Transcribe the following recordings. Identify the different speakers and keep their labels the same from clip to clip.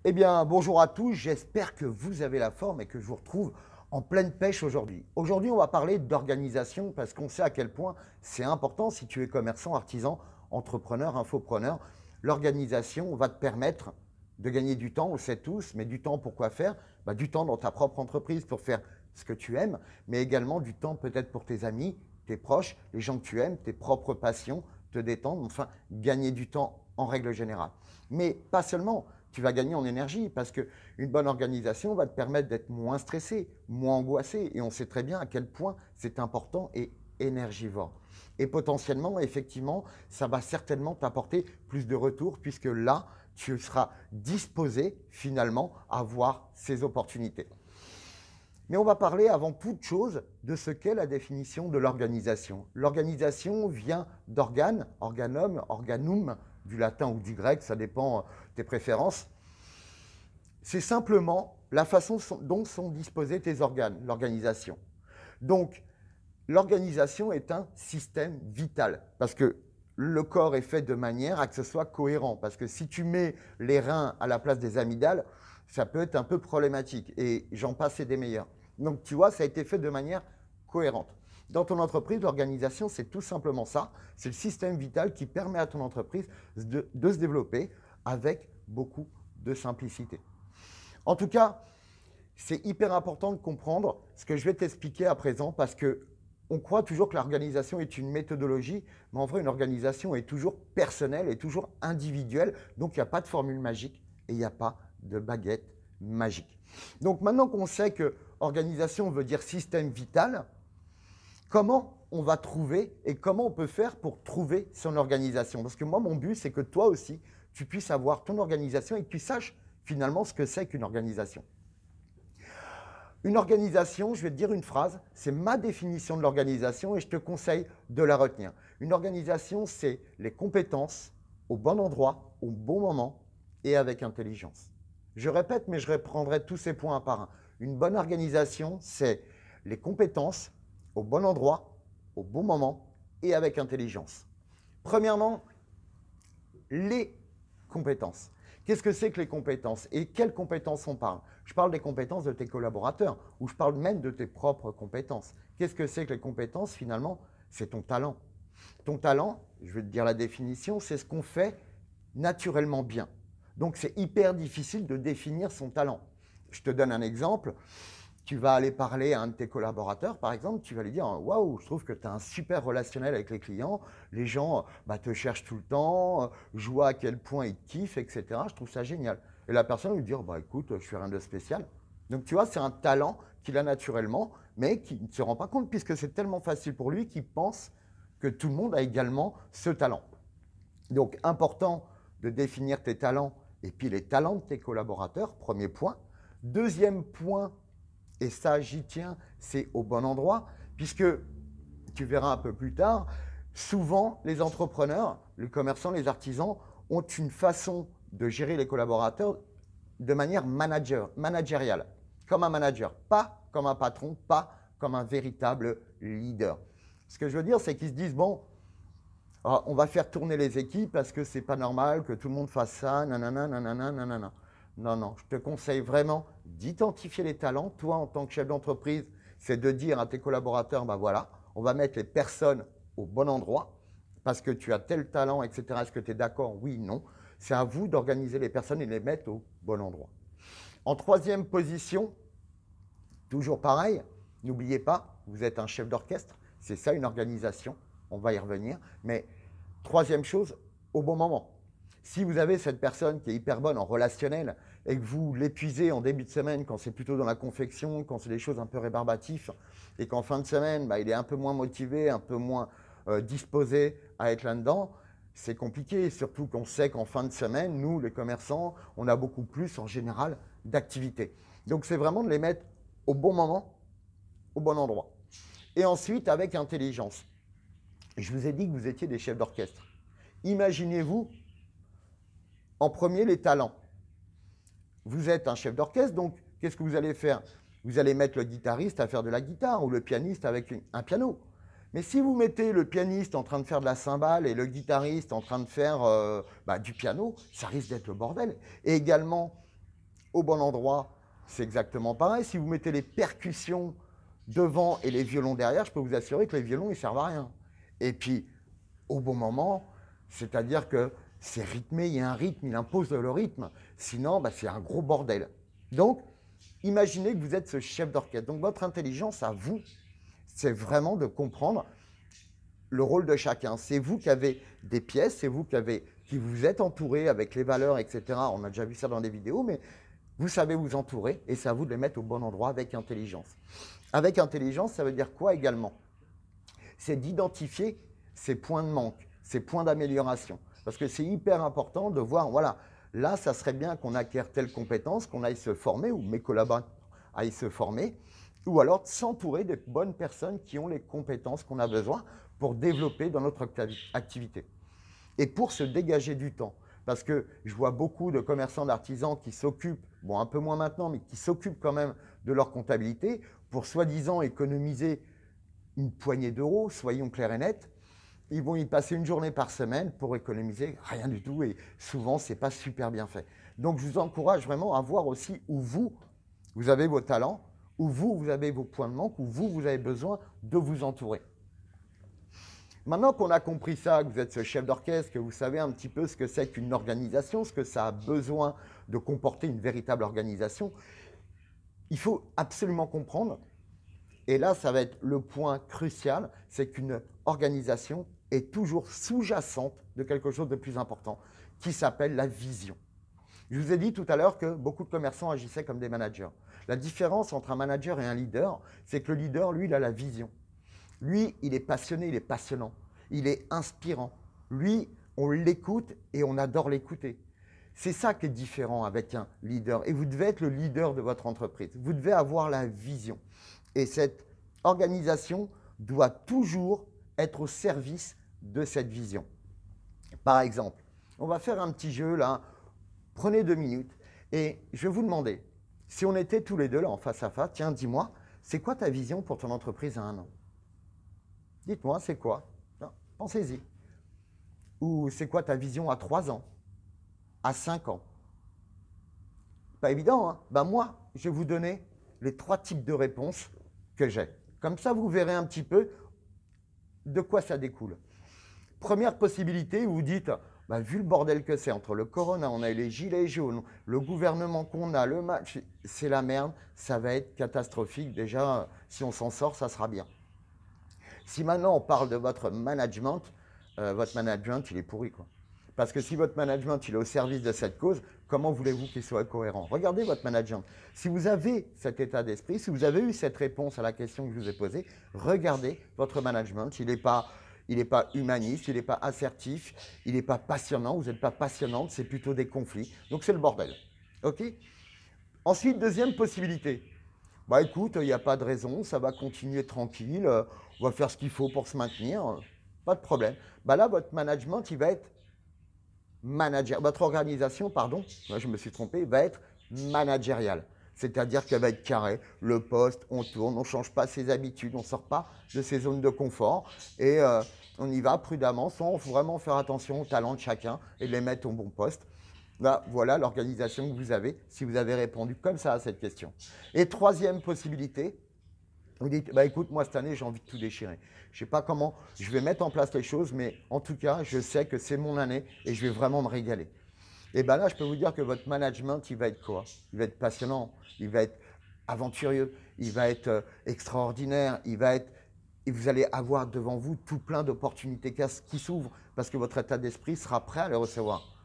Speaker 1: Eh bien, bonjour à tous, j'espère que vous avez la forme et que je vous retrouve en pleine pêche aujourd'hui. Aujourd'hui, on va parler d'organisation parce qu'on sait à quel point c'est important si tu es commerçant, artisan, entrepreneur, infopreneur. L'organisation va te permettre de gagner du temps, on le sait tous, mais du temps pour quoi faire? Du temps dans ta propre entreprise pour faire ce que tu aimes, mais également du temps peut-être pour tes amis, tes proches, les gens que tu aimes, tes propres passions, te détendre, enfin gagner du temps en règle générale. Mais pas seulement, tu vas gagner en énergie parce qu'une bonne organisation va te permettre d'être moins stressé, moins angoissé. Et on sait très bien à quel point c'est important et énergivore. Et potentiellement, effectivement, ça va certainement t'apporter plus de retours puisque là, tu seras disposé finalement à voir ces opportunités. Mais on va parler avant toute chose de ce qu'est la définition de l'organisation. L'organisation vient d'organe, organum, organum, du latin ou du grec, ça dépend tes préférences. C'est simplement la façon dont sont disposés tes organes, l'organisation. Donc, l'organisation est un système vital parce que le corps est fait de manière à que ce soit cohérent. Parce que si tu mets les reins à la place des amygdales, ça peut être un peu problématique. Et j'en passe et des meilleurs. Donc, tu vois, ça a été fait de manière cohérente. Dans ton entreprise, l'organisation, c'est tout simplement ça. C'est le système vital qui permet à ton entreprise de se développer avec beaucoup de simplicité. En tout cas, c'est hyper important de comprendre ce que je vais t'expliquer à présent parce que on croit toujours que l'organisation est une méthodologie, mais en vrai, une organisation est toujours personnelle et toujours individuelle. Donc, il n'y a pas de formule magique et il n'y a pas de baguette magique. Donc, maintenant qu'on sait que organisation veut dire système vital, comment on va trouver et comment on peut faire pour trouver son organisation? Parce que moi, mon but, c'est que toi aussi, tu puisses avoir ton organisation et que tu saches finalement ce que c'est qu'une organisation. Une organisation, je vais te dire une phrase, c'est ma définition de l'organisation et je te conseille de la retenir. Une organisation, c'est les compétences au bon endroit, au bon moment et avec intelligence. Je répète, mais je reprendrai tous ces points un par un. Une bonne organisation, c'est les compétences au bon endroit, au bon moment et avec intelligence. Premièrement, les compétences. Qu'est-ce que c'est que les compétences? Et quelles compétences on parle? Je parle des compétences de tes collaborateurs ou je parle même de tes propres compétences. Qu'est-ce que c'est que les compétences finalement? C'est ton talent. Ton talent, je vais te dire la définition, c'est ce qu'on fait naturellement bien. Donc c'est hyper difficile de définir son talent. Je te donne un exemple. Tu vas aller parler à un de tes collaborateurs, par exemple, tu vas lui dire « Waouh, je trouve que tu as un super relationnel avec les clients, les gens te cherchent tout le temps, je vois à quel point ils te kiffent, etc. Je trouve ça génial. » Et la personne lui dit « Écoute, je fais rien de spécial. » Donc tu vois, c'est un talent qu'il a naturellement, mais qui ne se rend pas compte puisque c'est tellement facile pour lui qu'il pense que tout le monde a également ce talent. Donc important de définir tes talents et puis les talents de tes collaborateurs, premier point. Deuxième point, et ça, j'y tiens, c'est au bon endroit, puisque tu verras un peu plus tard, souvent les entrepreneurs, les commerçants, les artisans ont une façon de gérer les collaborateurs de manière managériale, comme un manager, pas comme un patron, pas comme un véritable leader. Ce que je veux dire, c'est qu'ils se disent, bon, on va faire tourner les équipes parce que c'est pas normal que tout le monde fasse ça, nanana, nanana, nanana. Non, non, je te conseille vraiment d'identifier les talents. Toi, en tant que chef d'entreprise, c'est de dire à tes collaborateurs, voilà, on va mettre les personnes au bon endroit parce que tu as tel talent, etc. Est-ce que tu es d'accord? Oui, non. C'est à vous d'organiser les personnes et de les mettre au bon endroit. En troisième position, toujours pareil, n'oubliez pas, vous êtes un chef d'orchestre. C'est ça une organisation. On va y revenir. Mais troisième chose, au bon moment. Si vous avez cette personne qui est hyper bonne en relationnel et que vous l'épuisez en début de semaine quand c'est plutôt dans la confection, quand c'est des choses un peu rébarbatives et qu'en fin de semaine, il est un peu moins motivé, un peu moins disposé à être là-dedans, c'est compliqué. Surtout qu'on sait qu'en fin de semaine, nous, les commerçants, on a beaucoup plus en général d'activités. Donc c'est vraiment de les mettre au bon moment, au bon endroit. Et ensuite, avec intelligence. Je vous ai dit que vous étiez des chefs d'orchestre. Imaginez-vous en premier les talents. Vous êtes un chef d'orchestre, donc qu'est-ce que vous allez faire? Vous allez mettre le guitariste à faire de la guitare ou le pianiste avec un piano. Mais si vous mettez le pianiste en train de faire de la cymbale et le guitariste en train de faire du piano, ça risque d'être le bordel. Et également, au bon endroit, c'est exactement pareil. Si vous mettez les percussions devant et les violons derrière, je peux vous assurer que les violons, ils servent à rien. Et puis, au bon moment, c'est-à-dire que c'est rythmé, il y a un rythme, il impose le rythme. Sinon, bah, c'est un gros bordel. Donc, imaginez que vous êtes ce chef d'orchestre. Donc, votre intelligence à vous, c'est vraiment de comprendre le rôle de chacun. C'est vous qui avez des pièces, c'est vous qui vous êtes entouré avec les valeurs, etc. On a déjà vu ça dans des vidéos, mais vous savez vous entourer et c'est à vous de les mettre au bon endroit avec intelligence. Avec intelligence, ça veut dire quoi également? C'est d'identifier ces points de manque, ces points d'amélioration. Parce que c'est hyper important de voir, voilà, là, ça serait bien qu'on acquiert telle compétence, qu'on aille se former, ou mes collaborateurs aillent se former, ou alors de s'entourer des bonnes personnes qui ont les compétences qu'on a besoin pour développer dans notre activité. Et pour se dégager du temps. Parce que je vois beaucoup de commerçants, d'artisans qui s'occupent, bon un peu moins maintenant, mais qui s'occupent quand même de leur comptabilité pour soi-disant économiser une poignée d'euros, soyons clairs et nets. Ils vont y passer une journée par semaine pour économiser rien du tout et souvent, ce n'est pas super bien fait. Donc, je vous encourage vraiment à voir aussi où vous avez vos talents, où vous avez vos points de manque, où vous avez besoin de vous entourer. Maintenant qu'on a compris ça, que vous êtes ce chef d'orchestre, que vous savez un petit peu ce que c'est qu'une organisation, ce que ça a besoin de comporter une véritable organisation, il faut absolument comprendre, et là ça va être le point crucial, c'est qu'une organisation est toujours sous-jacente de quelque chose de plus important, qui s'appelle la vision. Je vous ai dit tout à l'heure que beaucoup de commerçants agissaient comme des managers. La différence entre un manager et un leader, c'est que le leader, lui, il a la vision. Lui, il est passionné, il est passionnant, il est inspirant. Lui, on l'écoute et on adore l'écouter. C'est ça qui est différent avec un leader. Et vous devez être le leader de votre entreprise. Vous devez avoir la vision. Et cette organisation doit toujours être au service de cette vision. Par exemple, on va faire un petit jeu là. Prenez 2 minutes et je vais vous demander, si on était tous les deux là en face à face, tiens, dis-moi, c'est quoi ta vision pour ton entreprise à 1 an? Dites-moi, c'est quoi? Pensez-y. Ou c'est quoi ta vision à 3 ans? À 5 ans? Pas évident, hein? Ben moi, je vais vous donner les 3 types de réponses que j'ai. Comme ça, vous verrez un petit peu de quoi ça découle. Première possibilité, vous dites, bah, vu le bordel que c'est, entre le corona, on a eu les gilets jaunes, le gouvernement qu'on a, le match, c'est la merde, ça va être catastrophique. Déjà, si on s'en sort, ça sera bien. Si maintenant on parle de votre management, il est pourri, quoi. Parce que si votre management il est au service de cette cause, comment voulez-vous qu'il soit cohérent? Regardez votre management. Si vous avez cet état d'esprit, si vous avez eu cette réponse à la question que je vous ai posée, regardez votre management. Il n'est pas humaniste, il n'est pas assertif, il n'est pas passionnant, vous n'êtes pas passionnante, c'est plutôt des conflits. Donc c'est le bordel. OK? Ensuite, deuxième possibilité. Bah écoute, il n'y a pas de raison, ça va continuer tranquille, on va faire ce qu'il faut pour se maintenir, pas de problème. Bah là, votre management, il va être votre organisation, pardon, moi je me suis trompé, va être managériale. C'est-à-dire qu'elle va être carrée, le poste, on tourne, on ne change pas ses habitudes, on ne sort pas de ses zones de confort et on y va prudemment sans vraiment faire attention aux talents de chacun et les mettre au bon poste. Là, voilà l'organisation que vous avez si vous avez répondu comme ça à cette question. Et troisième possibilité, vous dites, bah écoute, moi cette année j'ai envie de tout déchirer. Je ne sais pas comment je vais mettre en place les choses, mais en tout cas, je sais que c'est mon année et je vais vraiment me régaler. Et bien là, je peux vous dire que votre management, il va être quoi? Il va être passionnant, il va être aventureux, il va être extraordinaire, et vous allez avoir devant vous tout plein d'opportunités qui s'ouvrent parce que votre état d'esprit sera prêt à les recevoir.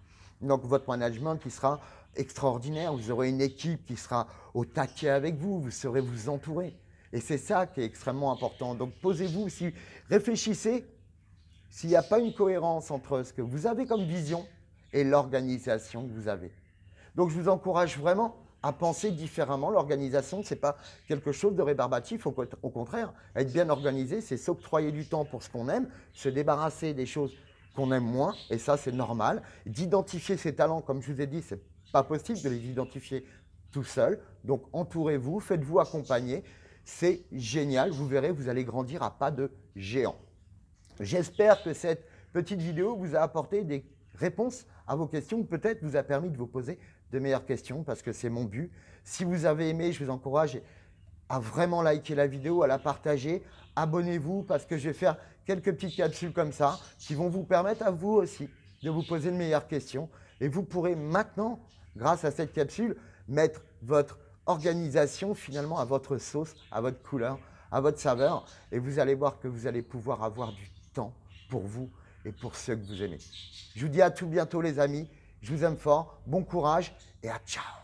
Speaker 1: Donc votre management qui sera extraordinaire, vous aurez une équipe qui sera au taquet avec vous, vous saurez vous entourer. Et c'est ça qui est extrêmement important. Donc posez-vous, réfléchissez s'il n'y a pas une cohérence entre ce que vous avez comme vision et l'organisation que vous avez. Donc je vous encourage vraiment à penser différemment. L'organisation, ce n'est pas quelque chose de rébarbatif, au contraire. Être bien organisé, c'est s'octroyer du temps pour ce qu'on aime, se débarrasser des choses qu'on aime moins, et ça c'est normal. D'identifier ses talents, comme je vous ai dit, ce n'est pas possible de les identifier tout seul. Donc entourez-vous, faites-vous accompagner. C'est génial, vous verrez, vous allez grandir à pas de géant. J'espère que cette petite vidéo vous a apporté des réponses à vos questions, peut-être vous a permis de vous poser de meilleures questions parce que c'est mon but. Si vous avez aimé, je vous encourage à vraiment liker la vidéo, à la partager. Abonnez-vous parce que je vais faire quelques petites capsules comme ça qui vont vous permettre à vous aussi de vous poser de meilleures questions. Et vous pourrez maintenant, grâce à cette capsule, mettre votre organisation finalement à votre sauce, à votre couleur, à votre saveur. Et vous allez voir que vous allez pouvoir avoir du temps pour vous et pour ceux que vous aimez. Je vous dis à tout bientôt les amis. Je vous aime fort. Bon courage et à ciao.